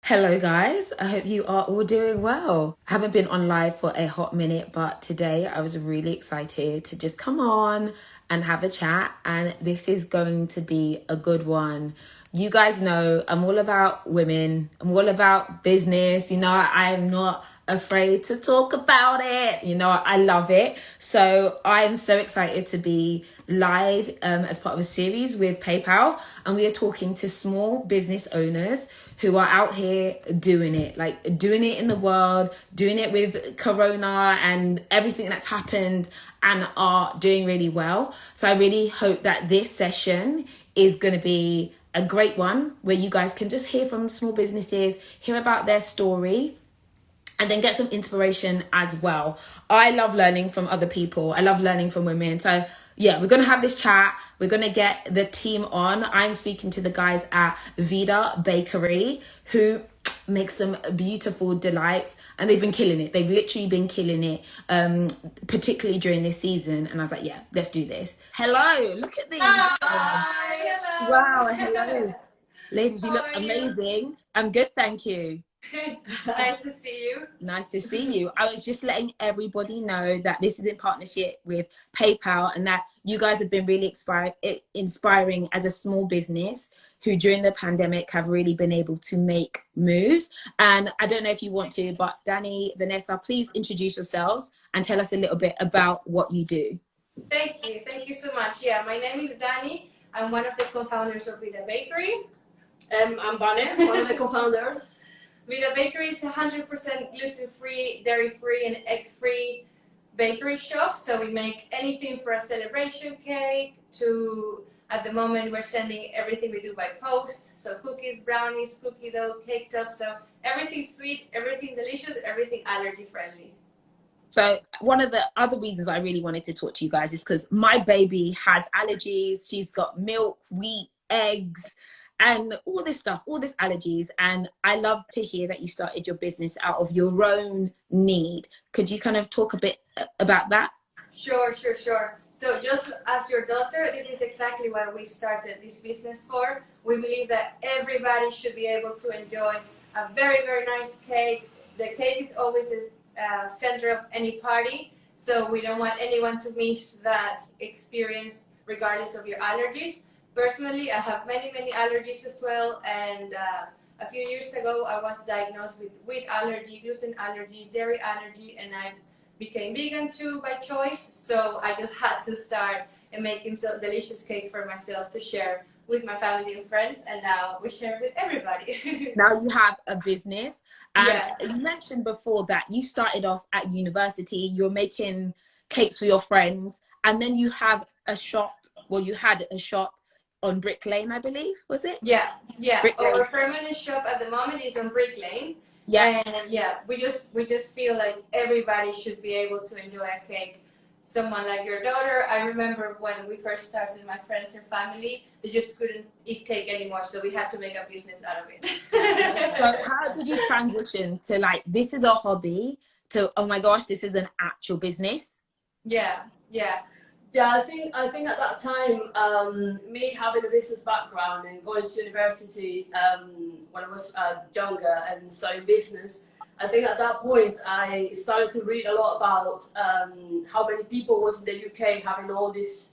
Hello, guys. I hope you are all doing well. I haven't been on live for a hot minute, but today I was really excited to just come on and have a chat. And this is going to be a good one. You guys know I'm all about women, I'm all about business. I'm not afraid to talk about it. I love it. So I'm so excited to be live as part of a series with PayPal, and we are talking to small business owners who are out here doing it, like doing it in the world, doing it with Corona and everything that's happened, and are doing really well. So I really hope that this session is going to be a great one where you guys can just hear from small businesses, hear about their story, and then get some inspiration as well. I love learning from other people. I love learning from women. So yeah, we're going to have this chat. We're going to get the team on. I'm speaking to the guys at Vida Bakery who make some beautiful delights, and they've been killing it. They've literally been killing it, particularly during this season. And I was like, yeah, let's do this. Hello, look at these. Hi, hello. Wow, hello. Ladies, you How look are you? amazing. I'm good, thank you. Nice to see you. Nice to see you. I was just letting everybody know that this is in partnership with PayPal, and that you guys have been really inspiring as a small business who during the pandemic have really been able to make moves. And I don't know if you want to, but Danny, Vanessa, please introduce yourselves and tell us a little bit about what you do. Thank you. Thank you so much. Yeah, my name is Dani. I'm one of the co-founders of Vida Bakery. I'm Vane, one of the co-founders. Vida Bakery is 100% gluten-free, dairy-free, and egg-free bakery shop. So we make anything for a celebration cake to, at the moment, we're sending everything we do by post. So cookies, brownies, cookie dough, cake tops. So everything sweet, everything delicious, everything allergy-friendly. So one of the other reasons I really wanted to talk to you guys is because my baby has allergies. She's got milk, wheat, eggs, and all this stuff, all these allergies. And I love to hear that you started your business out of your own need. Could you kind of talk a bit about that? Sure. So just as your daughter, this is exactly what we started this business for. We believe that everybody should be able to enjoy a very, very nice cake. The cake is always the center of any party, so we don't want anyone to miss that experience regardless of your allergies. Personally, I have many allergies as well, and a few years ago I was diagnosed with wheat allergy, gluten allergy, dairy allergy, and I became vegan too by choice. So I just had to start making some delicious cakes for myself to share with my family and friends, and now we share with everybody. Now you have a business, and Yeah. you mentioned before that you started off at university, you're making cakes for your friends, and then you have a shop, well, you had a shop on Brick Lane, I believe, was it? Yeah. Brick Lane. Our permanent shop at the moment is on Brick Lane. Yeah. And yeah, we just feel like everybody should be able to enjoy a cake. Someone like your daughter, I remember when we first started, my friends and family, they just couldn't eat cake anymore, so we had to make a business out of it. So how did you transition to like, this is a hobby, to, oh my gosh, this is an actual business? Yeah. Yeah, I think at that time, me having a business background and going to university when I was younger and studying business, I think at that point I started to read a lot about how many people was in the UK having all these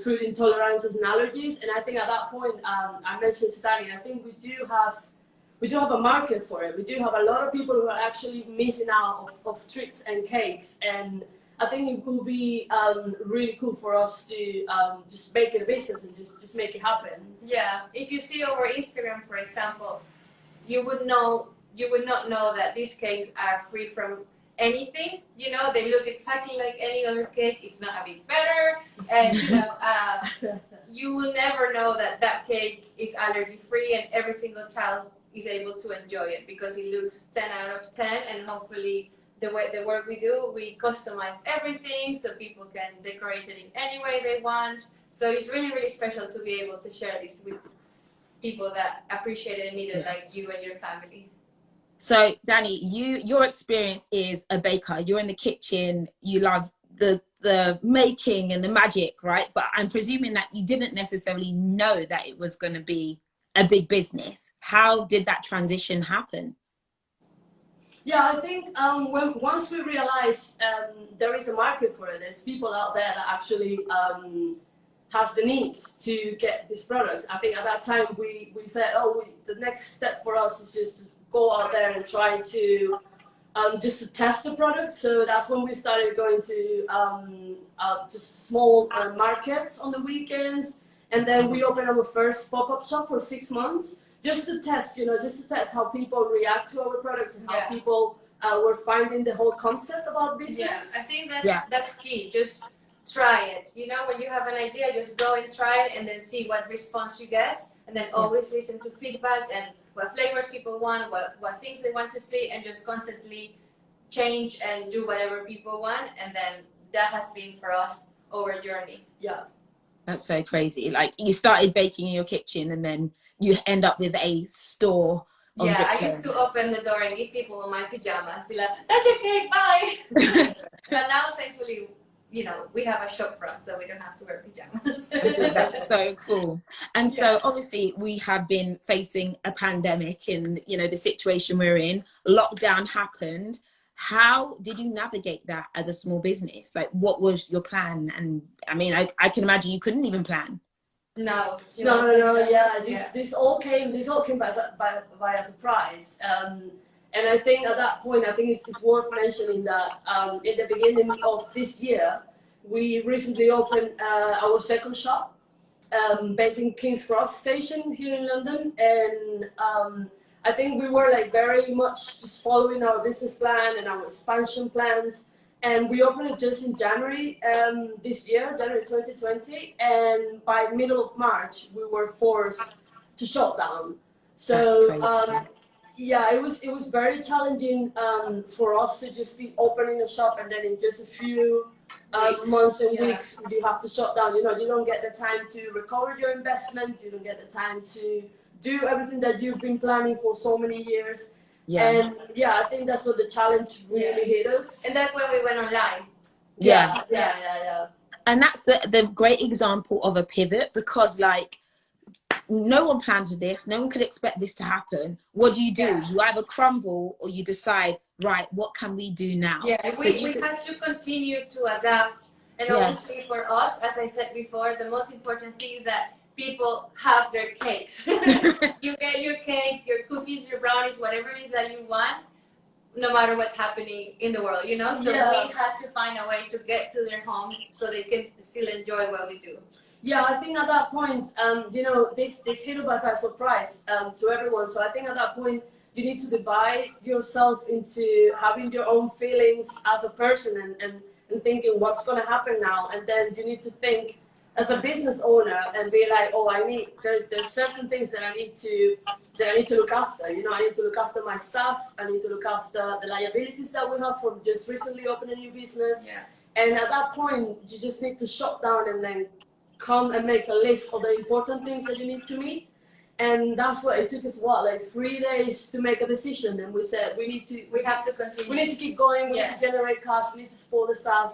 food intolerances and allergies, and I think at that point I mentioned to Danny, I think we do have a market for it. We do have a lot of people who are actually missing out of treats and cakes, and I think it will be really cool for us to just make it a business and just make it happen. Yeah. If you see our Instagram, for example, you would not know that these cakes are free from anything. You know, they look exactly like any other cake, if not a bit better. And you will never know that that cake is allergy free, and every single child is able to enjoy it because it looks 10 out of 10, and hopefully the work we do, we customize everything so people can decorate it in any way they want. So it's really special to be able to share this with people that appreciate it and need it, like you and your family. So Danny, your experience is a baker. You're in the kitchen, you love the making and the magic, right? But I'm presuming that you didn't necessarily know that it was going to be a big business. How did that transition happen? Yeah, I think once we realized there is a market for it, there's people out there that actually has the needs to get these products. I think at that time we said, the next step for us is just to go out there and try to just to test the product. So that's when we started going to just small markets on the weekends, and then we opened our first pop-up shop for 6 months. Just to test, just to test how people react to our products and how people were finding the whole concept about business. Yeah, I think that's key. Just try it. When you have an idea, just go and try it and then see what response you get. And then always listen to feedback and what flavors people want, what things they want to see, and just constantly change and do whatever people want. And then that has been for us our journey. Yeah. That's so crazy. Like, you started baking in your kitchen and then you end up with a store. Yeah, I used to open the door and give people my pajamas, be like, that's your cake, bye. But now, thankfully, we have a shop front, so we don't have to wear pajamas. That's so cool. And so obviously we have been facing a pandemic and, the situation we're in. Lockdown happened. How did you navigate that as a small business? Like, what was your plan? And I mean, I can imagine you couldn't even plan. No. Yeah. This all came by a surprise. And I think at that point, it's worth mentioning that in the beginning of this year, we recently opened our second shop based in King's Cross Station here in London. And I think we were like very much just following our business plan and our expansion plans. And we opened it just in January this year, January 2020. And by middle of March, we were forced to shut down. So it was very challenging for us to just be opening a shop and then in just a few months and weeks you have to shut down. You don't get the time to recover your investment. You don't get the time to do everything that you've been planning for so many years. And I think that's what the challenge really hit us. And that's when we went online. Yeah. And that's the great example of a pivot, because like, no one planned for this. No one could expect this to happen. What do? You either crumble or you decide, right, what can we do now? Yeah, we had to continue to adapt. And obviously for us, as I said before, the most important thing is that people have their cakes. You get your cake, your cookies, your brownies, whatever it is that you want, no matter what's happening in the world, So we had to find a way to get to their homes so they can still enjoy what we do. Yeah, I think at that point, this hit us as a surprise to everyone. So I think at that point, you need to divide yourself into having your own feelings as a person and thinking what's going to happen now. And then you need to think as a business owner and be like, there's certain things that I need to look after. I need to look after my staff. I need to look after the liabilities that we have for just recently opening a new business. Yeah. And at that point, you just need to shut down and then come and make a list of the important things that you need to meet. And that's what it took us, 3 days to make a decision. And we said, we have to continue. We need to keep going. We need to generate cash. We need to support the staff.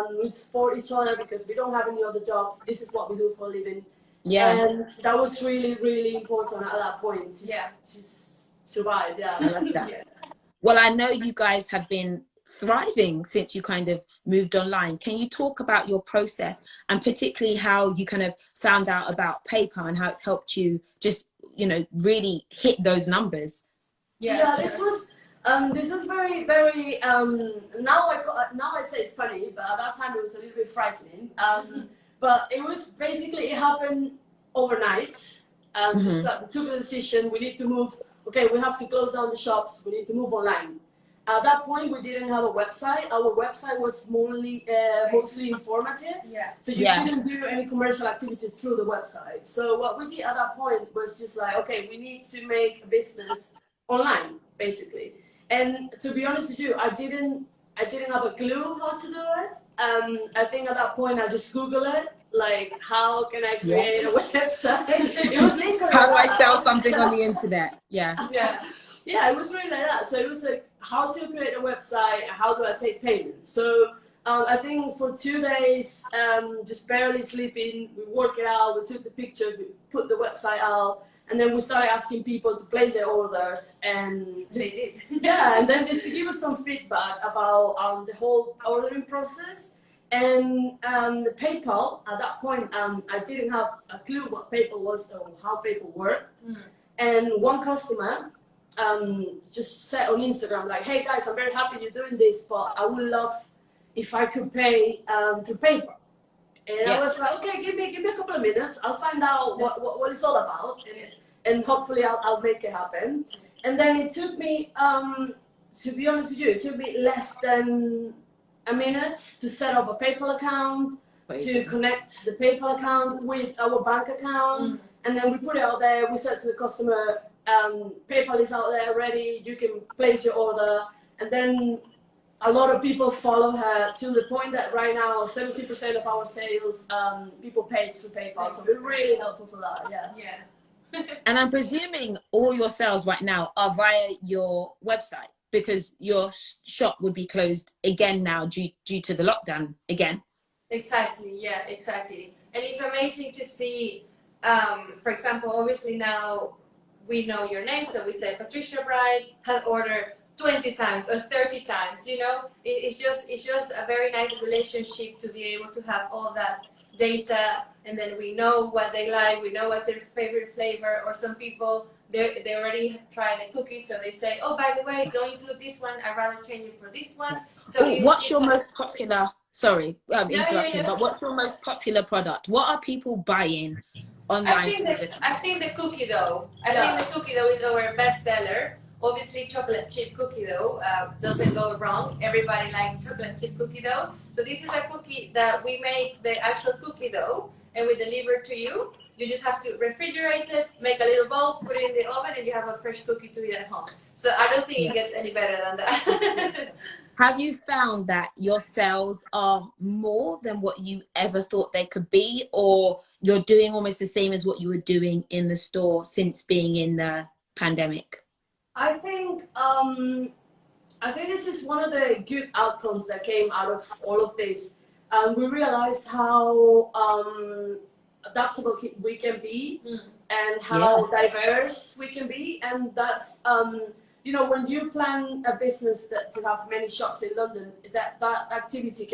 We need to support each other because we don't have any other jobs. This is what we do for a living. Yeah. And that was really, really important at that point. Just survive. Yeah. I love that. Well, I know you guys have been thriving since you kind of moved online. Can you talk about your process and particularly how you kind of found out about PayPal and how it's helped you just, really hit those numbers? This was very, very, now I say it's funny, but at that time it was a little bit frightening. But it was basically, it happened overnight. So took the decision, we need to move, we have to close down the shops, we need to move online. At that point, we didn't have a website. Our website was mostly informative. So you couldn't do any commercial activity through the website. So what we did at that point was just like, we need to make a business online, basically. And to be honest with you, I didn't have a clue how to do it. I think at that point I just Googled it, like how can I create a website? It was literally how do I sell something on the internet? Yeah, it was really like that. So it was like how to create a website and how do I take payments. So I think for 2 days, just barely sleeping, we worked it out, we took the pictures, we put the website out, And then we started asking people to place their orders, and They did. yeah, and then just to give us some feedback about the whole ordering process. And the PayPal, at that point, I didn't have a clue what PayPal was or how PayPal worked. And one customer just said on Instagram, like, hey guys, I'm very happy you're doing this, but I would love if I could pay through PayPal. And I was like, okay, give me a couple of minutes. I'll find out what it's all about, and hopefully I'll make it happen. And then it took me, to be honest with you, it took me less than a minute to set up a PayPal account, to connect the PayPal account with our bank account, and then we put it out there. We said to the customer, PayPal is out there ready, you can place your order. And then a lot of people follow her to the point that right now 70% of our sales, people pay through PayPal. So we're really helpful for that. Yeah. And I'm presuming all your sales right now are via your website, because your shop would be closed again now due to the lockdown again. Exactly. Yeah, exactly. And it's amazing to see, for example, obviously now we know your name, so we say Patricia Bright has ordered 20 times or 30 times, you know. It's just a very nice relationship to be able to have all that data, and then we know what they like, we know what's their favorite flavor. Or some people, they already try the cookies, so they say, oh, by the way, don't include this one, I'd rather change it for this one. So what's your most popular, sorry, I'm interrupting, yeah. but what's your most popular product? What are people buying online? I think the cookie dough. I think the cookie dough is our best seller. Obviously, chocolate chip cookie dough doesn't go wrong. Everybody likes chocolate chip cookie dough. So this is a cookie that we make the actual cookie dough, and we deliver to you. You just have to refrigerate it, make a little bowl, put it in the oven, and you have a fresh cookie to eat at home. So I don't think it gets any better than that. Have you found that your sales are more than what you ever thought they could be, or you're doing almost the same as what you were doing in the store since being in the pandemic? I think this is one of the good outcomes that came out of all of this. We realized how adaptable we can be, and how diverse we can be, and that's you know, when you plan a business to have many shops in London, that activity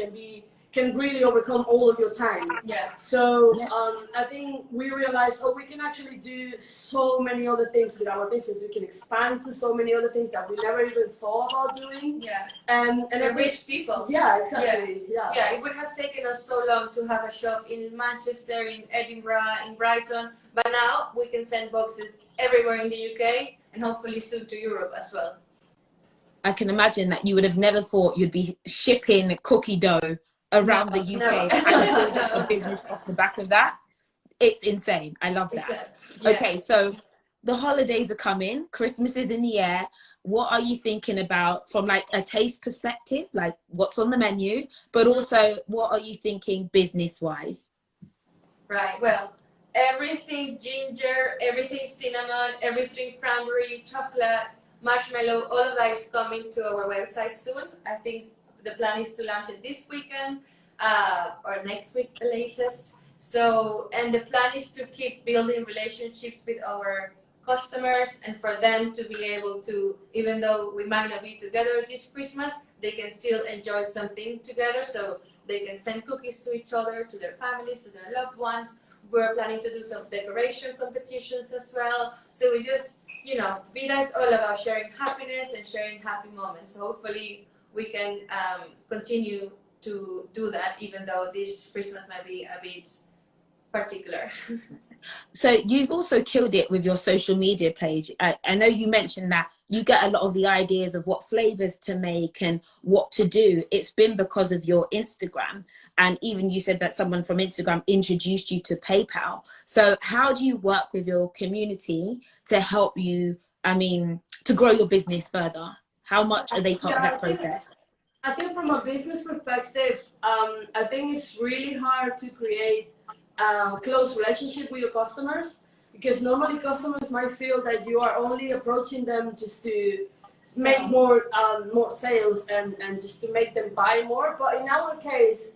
can really overcome all of your time. Yeah. So I think we realized, we can actually do so many other things with our business. We can expand to so many other things that we never even thought about doing. Yeah. And reach people. Yeah, exactly. Yeah, it would have taken us so long to have a shop in Manchester, in Edinburgh, in Brighton, but now we can send boxes everywhere in the UK, and hopefully soon to Europe as well. I can imagine that you would have never thought you'd be shipping cookie dough around the UK and building a business off the back of that. It's insane. I love that. Exactly. Yeah. Okay, so the holidays are coming, Christmas is in the air. What are you thinking about from like a taste perspective, like what's on the menu, but also what are you thinking business wise? Right, well, everything ginger, everything cinnamon, everything cranberry, chocolate, marshmallow, all of that is coming to our website soon. I think the plan is to launch it this weekend or next week, the latest. So, and the plan is to keep building relationships with our customers, and for them to be able to, even though we might not be together this Christmas, they can still enjoy something together. So they can send cookies to each other, to their families, to their loved ones. We're planning to do some decoration competitions as well. So we just, you know, Vida is all about sharing happiness and sharing happy moments. So hopefully we can continue to do that, even though this Christmas might be a bit particular. So you've also killed it with your social media page. I know you mentioned that you get a lot of the ideas of what flavors to make and what to do. It's been because of your Instagram. And even you said that someone from Instagram introduced you to PayPal. So how do you work with your community to help you, to grow your business further? How much are they part of that process? I think from a business perspective, I think it's really hard to create a close relationship with your customers, because normally customers might feel that you are only approaching them just to make more sales and just to make them buy more. But in our case,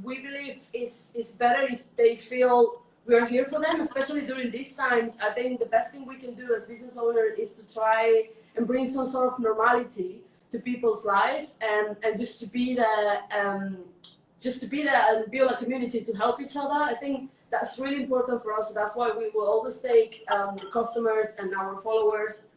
we believe it's better if they feel we are here for them, especially during these times. I think the best thing we can do as business owners is to try and bring some sort of normality to people's lives, and just to be there, and build a community to help each other. I think that's really important for us. That's why we will always take customers and our followers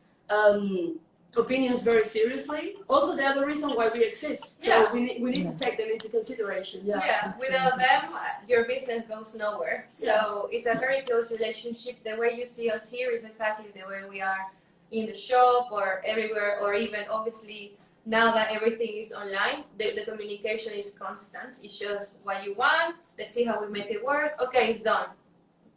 opinions very seriously. Also, they're the reason why we exist. So we need to take them into consideration. Yeah. Without them, your business goes nowhere. So it's a very close relationship. The way you see us here is exactly the way we are in the shop or everywhere, or even obviously now that everything is online, the communication is constant. It's just what you want. Let's see how we make it work. Okay, it's done.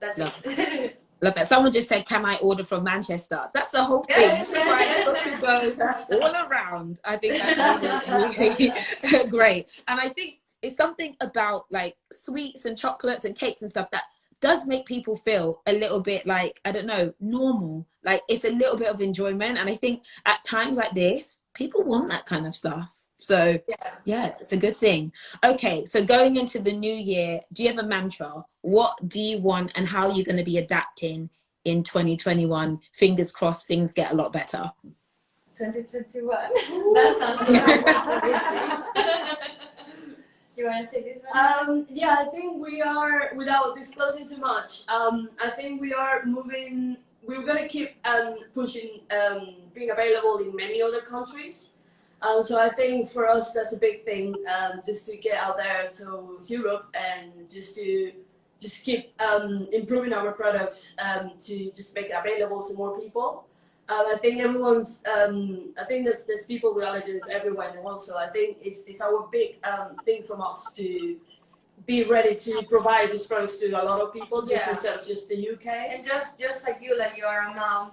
That's it. Love that. Someone just said, can I order from Manchester? That's the whole thing. To go all around. I think that's really great. And I think it's something about like sweets and chocolates and cakes and stuff that does make people feel a little bit like, I don't know, normal. Like it's a little bit of enjoyment. And I think at times like this, people want that kind of stuff. So yeah, it's a good thing. Okay, so going into the new year, do you have a mantra? What do you want and how are you going to be adapting in 2021? Fingers crossed things get a lot better. 2021. That sounds right. You want to take this one? Yeah, I think we are, without disclosing too much, I think we are moving, we're going to keep pushing being available in many other countries. So I think for us that's a big thing, just to get out there to Europe and just keep improving our products to just make it available to more people. I think everyone's, I think there's people with allergens everywhere in the world, so I think it's our big thing from us to be ready to provide these products to a lot of people, just instead of just the UK. And just like you are a mom,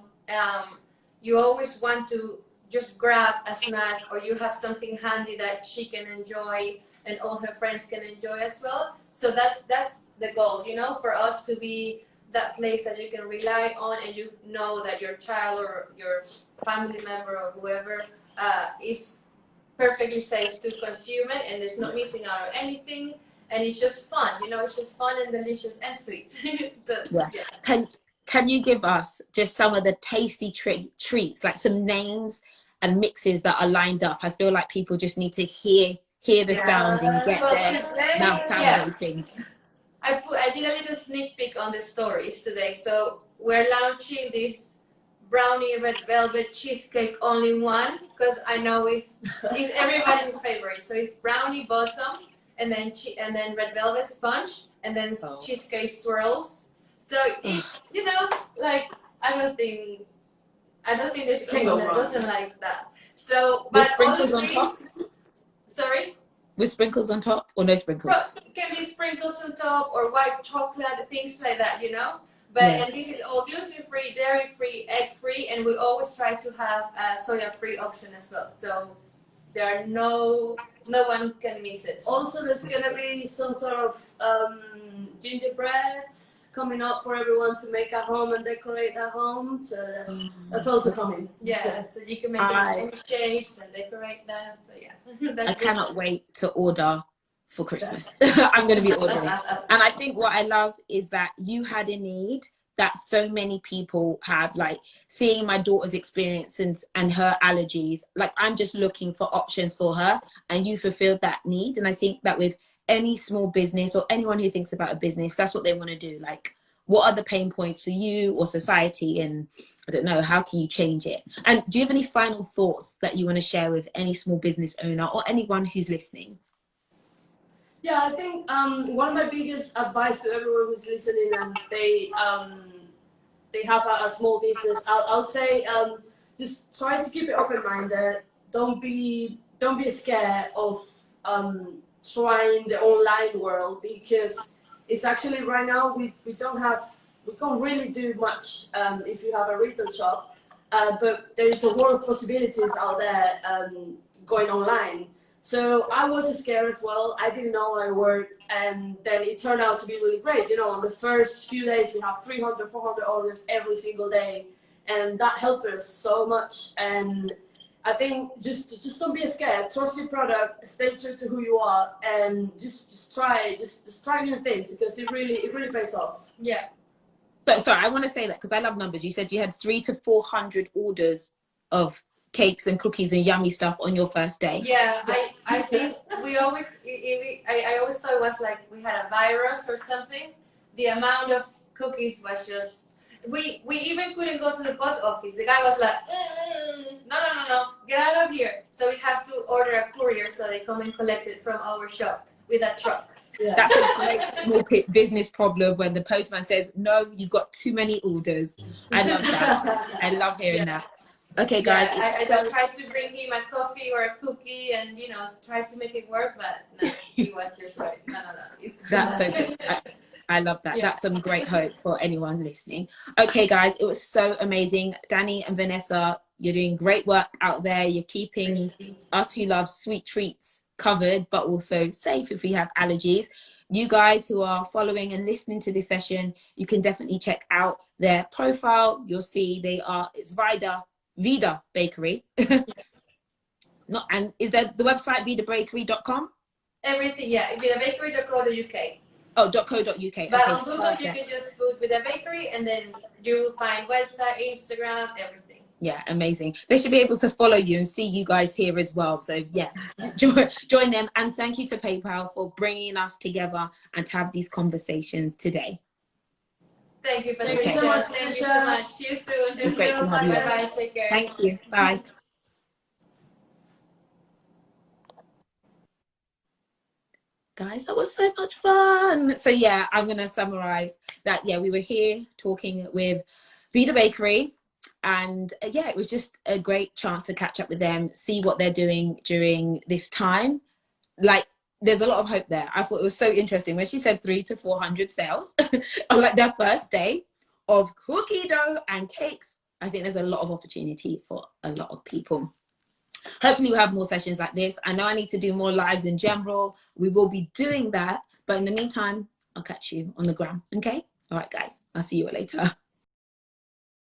you always want to just grab a snack, or you have something handy that she can enjoy and all her friends can enjoy as well. So that's the goal, you know, for us to be that place that you can rely on, and you know that your child or your family member or whoever is perfectly safe to consume it, and it's not missing out on anything, and it's just fun, you know, it's just fun and delicious and sweet. So Can you give us just some of the tasty treats, like some names and mixes that are lined up? I feel like people just need to hear the sound and get their mouth salivating. I did a little sneak peek on the stories today. So we're launching this brownie red velvet cheesecake only one, because I know it's everybody's favorite. So it's brownie bottom and then red velvet sponge and then cheesecake swirls. So it, you know, like I don't think there's anyone that doesn't like that. So, but sprinkles on top. Sorry. With sprinkles on top or no sprinkles? It can be sprinkles on top or white chocolate, things like that, you know. But and this is all gluten-free, dairy-free, egg-free, and we always try to have a soya-free option as well. So there are no one can miss it. Also, there's gonna be some sort of gingerbreads coming up for everyone to make at home and decorate at home. So that's also coming. Yeah, so you can make any shapes and decorate them. So yeah, I cannot wait to order for Christmas. I'm going to be ordering. And I think what I love is that you had a need that so many people have, like seeing my daughter's experience and her allergies. Like I'm just looking for options for her, and you fulfilled that need. And I think that with any small business or anyone who thinks about a business, that's what they want to do. Like, what are the pain points for you or society? And I don't know, how can you change it? And do you have any final thoughts that you want to share with any small business owner or anyone who's listening? Yeah, I think one of my biggest advice to everyone who's listening and they have a small business, I'll say just try to keep it open-minded. Don't be scared of trying the online world, because it's actually right now we can't really do much if you have a retail shop, but there is a world of possibilities out there going online. So I was scared as well. I didn't know I worked, and then it turned out to be really great. You know, on the first few days we have 300, 400 orders every single day, and that helped us so much. And I think just don't be scared. Trust your product. Stay true to who you are, and just try new things, because it really pays off. Yeah. So sorry, I want to say that because I love numbers. You said you had 300 to 400 orders of cakes and cookies and yummy stuff on your first day. Yeah, I think we always, I always thought it was like we had a virus or something. The amount of cookies was just, we even couldn't go to the post office. The guy was like, no, no, no, no, get out of here. So we have to order a courier so they come and collect it from our shop with a truck. Yeah. That's a great small business problem when the postman says, no, you've got too many orders. I love that. I love hearing that. Okay, guys. Yeah, I tried to bring him a coffee or a cookie and, you know, try to make it work, but no, he was just like, no, no, no. That's so good. I love that. Yeah. That's some great hope for anyone listening. Okay, guys, it was so amazing. Danny and Vanessa, you're doing great work out there. You're keeping us who love sweet treats covered, but also safe if we have allergies. You guys who are following and listening to this session, you can definitely check out their profile. You'll see it's Vida Bakery. And is there the website vidabakery.com? Everything, yeah, vidabakery.co.uk. Oh, .co.uk. But okay, on Google, you can just put Vida Bakery and then you'll find website, Instagram, everything. Yeah, amazing. They should be able to follow you and see you guys here as well. So yeah, join them. And thank you to PayPal for bringing us together and to have these conversations today. Thank you, Patricia. Thank you so much, Thank you Patricia. so much. See you soon. It's great to have you. Bye-bye. Take care. Thank you. Bye. Guys, that was so much fun. So yeah, I'm going to summarize that. Yeah, we were here talking with Vida Bakery. And yeah, it was just a great chance to catch up with them, see what they're doing during this time. Like, there's a lot of hope there. I thought it was so interesting when she said 300 to 400 sales on like their first day of cookie dough and cakes. I think there's a lot of opportunity for a lot of people. Hopefully we'll have more sessions like this. I know I need to do more lives in general. We will be doing that. But in the meantime, I'll catch you on the gram. Okay? All right, guys. I'll see you later.